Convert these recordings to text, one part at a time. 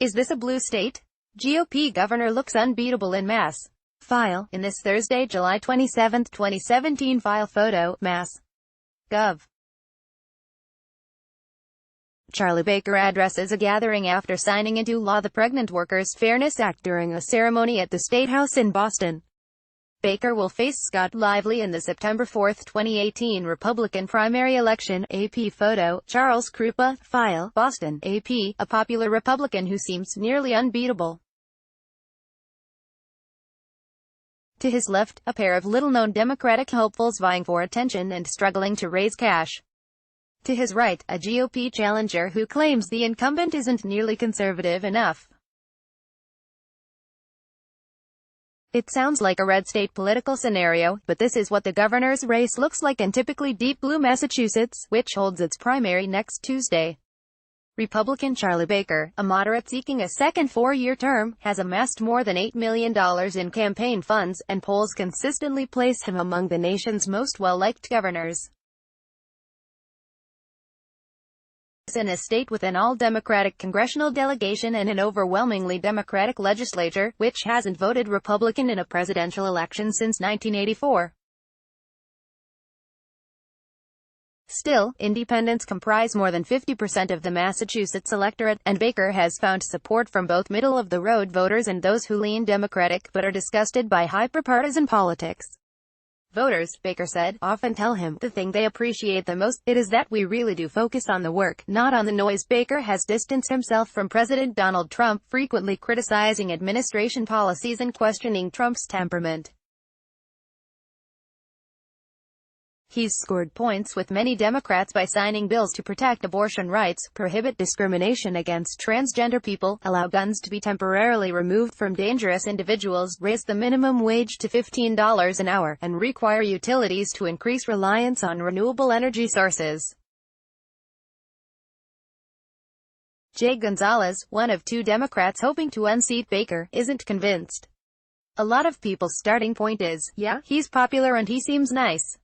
Is this a blue state? GOP governor looks unbeatable in mass. File, in this Thursday, July 27, 2017 file photo, Mass. Gov. Charlie Baker addresses a gathering after signing into law the Pregnant Workers Fairness Act during a ceremony at the State House in Boston. Baker will face Scott Lively in the September 4, 2018 Republican primary election. AP photo, Charles Krupa. File, Boston. AP, a popular Republican who seems nearly unbeatable. To his left, a pair of little-known Democratic hopefuls vying for attention and struggling to raise cash. To his right, a GOP challenger who claims the incumbent isn't nearly conservative enough. It sounds like a red state political scenario, but this is what the governor's race looks like in typically deep blue Massachusetts, which holds its primary next Tuesday. Republican Charlie Baker, a moderate seeking a second four-year term, has amassed more than $8 million in campaign funds, and polls consistently place him among the nation's most well-liked governors. In a state with an all-Democratic congressional delegation and an overwhelmingly Democratic legislature, which hasn't voted Republican in a presidential election since 1984. Still, independents comprise more than 50% of the Massachusetts electorate, and Baker has found support from both middle-of-the-road voters and those who lean Democratic but are disgusted by hyper-partisan politics. Voters, Baker said, often tell him the thing they appreciate the most, it is that we really do focus on the work, not on the noise. Baker has distanced himself from President Donald Trump, frequently criticizing administration policies and questioning Trump's temperament. He's scored points with many Democrats by signing bills to protect abortion rights, prohibit discrimination against transgender people, allow guns to be temporarily removed from dangerous individuals, raise the minimum wage to $15 an hour, and require utilities to increase reliance on renewable energy sources. Jay Gonzalez, one of two Democrats hoping to unseat Baker, isn't convinced. A lot of people's starting point is, yeah, he's popular and he seems nice.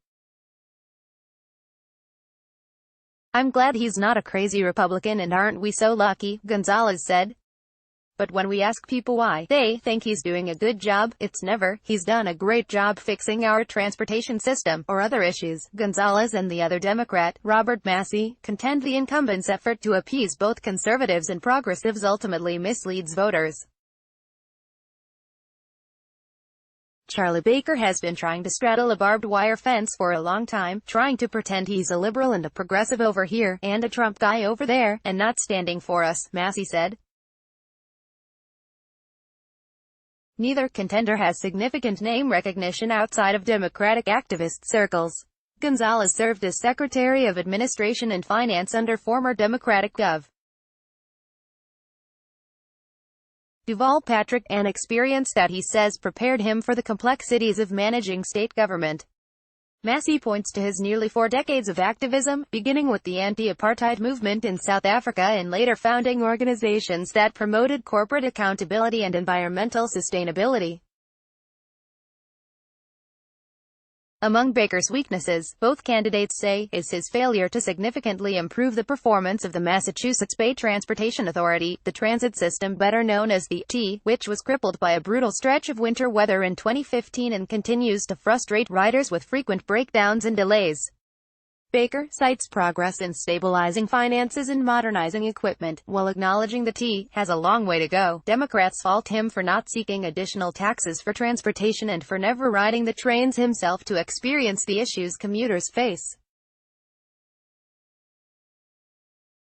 I'm glad he's not a crazy Republican, and aren't we so lucky, Gonzalez said. But when we ask people why they think he's doing a good job, it's never, he's done a great job fixing our transportation system, or other issues. Gonzalez and the other Democrat, Robert Massey, contend the incumbent's effort to appease both conservatives and progressives ultimately misleads voters. Charlie Baker has been trying to straddle a barbed wire fence for a long time, trying to pretend he's a liberal and a progressive over here, and a Trump guy over there, and not standing for us, Massey said. Neither contender has significant name recognition outside of Democratic activist circles. Gonzalez served as Secretary of Administration and Finance under former Democratic Gov. Duval Patrick, an experience that he says prepared him for the complexities of managing state government. Massey points to his nearly 4 decades of activism, beginning with the anti-apartheid movement in South Africa and later founding organizations that promoted corporate accountability and environmental sustainability. Among Baker's weaknesses, both candidates say, is his failure to significantly improve the performance of the Massachusetts Bay Transportation Authority, the transit system better known as the T, which was crippled by a brutal stretch of winter weather in 2015 and continues to frustrate riders with frequent breakdowns and delays. Baker cites progress in stabilizing finances and modernizing equipment, while acknowledging the T has a long way to go. Democrats fault him for not seeking additional taxes for transportation and for never riding the trains himself to experience the issues commuters face.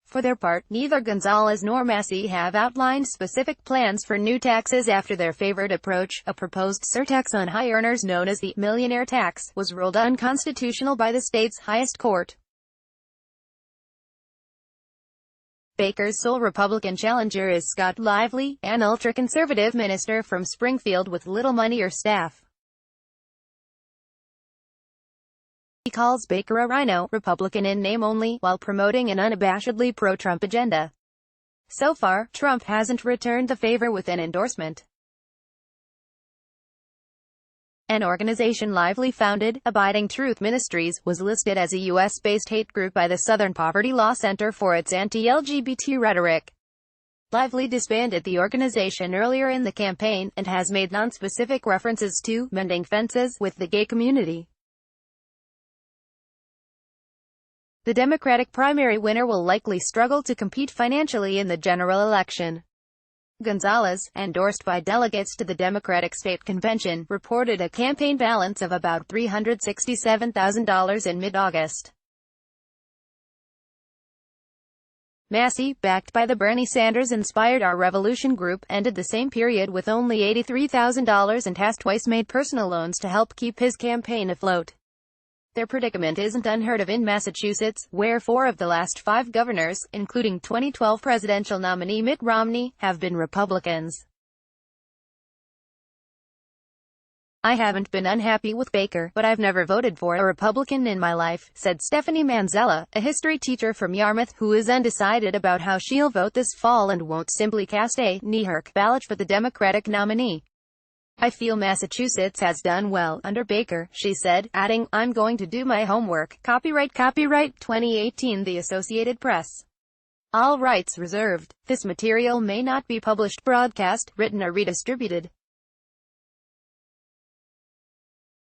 For their part, neither Gonzalez nor Massey have outlined specific plans for new taxes after their favored approach, a proposed surtax on high earners known as the millionaire tax, was ruled unconstitutional by the state's highest court. Baker's sole Republican challenger is Scott Lively, an ultra-conservative minister from Springfield with little money or staff. He calls Baker a rhino, Republican in name only, while promoting an unabashedly pro-Trump agenda. So far, Trump hasn't returned the favor with an endorsement. An organization Lively founded, Abiding Truth Ministries, was listed as a U.S.-based hate group by the Southern Poverty Law Center for its anti-LGBT rhetoric. Lively disbanded the organization earlier in the campaign, and has made non-specific references to mending fences with the gay community. The Democratic primary winner will likely struggle to compete financially in the general election. Gonzalez, endorsed by delegates to the Democratic State Convention, reported a campaign balance of about $367,000 in mid-August. Massey, backed by the Bernie Sanders-inspired Our Revolution group, ended the same period with only $83,000 and has twice made personal loans to help keep his campaign afloat. Their predicament isn't unheard of in Massachusetts, where 4 of the last 5 governors, including 2012 presidential nominee Mitt Romney, have been Republicans. "I haven't been unhappy with Baker, but I've never voted for a Republican in my life," said Stephanie Manzella, a history teacher from Yarmouth, who is undecided about how she'll vote this fall and won't simply cast a knee-jerk ballot for the Democratic nominee. "I feel Massachusetts has done well under Baker," she said, adding, "I'm going to do my homework." Copyright 2018 The Associated Press. All rights reserved. This material may not be published, broadcast, written or redistributed.